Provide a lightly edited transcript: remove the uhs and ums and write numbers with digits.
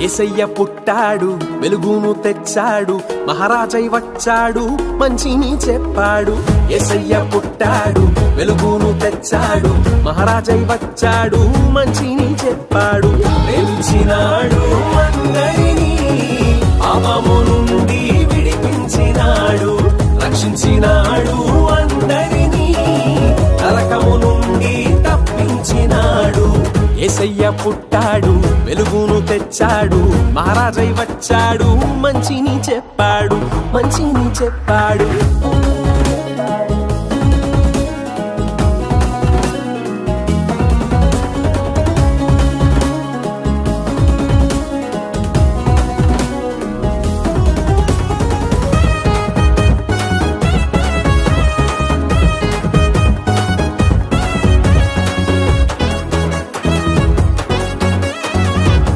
యేసయ్య పుట్టాడు, వెలుగును తెచ్చాడు, మహారాజై వచ్చాడు, మంచిని చెప్పాడు. యేసయ్య పుట్టాడు, వెలుగును తెచ్చాడు, మహారాజై వచ్చాడు, మంచిని చెప్పాడు. ప్రేమించినాడు అందరినీ, పాపము నుండి విడిపించినాడు, రక్షించినాడు అందరినీ, నరకము నుండి తప్పించినాడు. యేసయ్య పుట్టాడు, వెలుగును తెచ్చాడు, మహారాజై వచ్చాడు, మంచిని చెప్పాడు, మంచిని చెప్పాడు.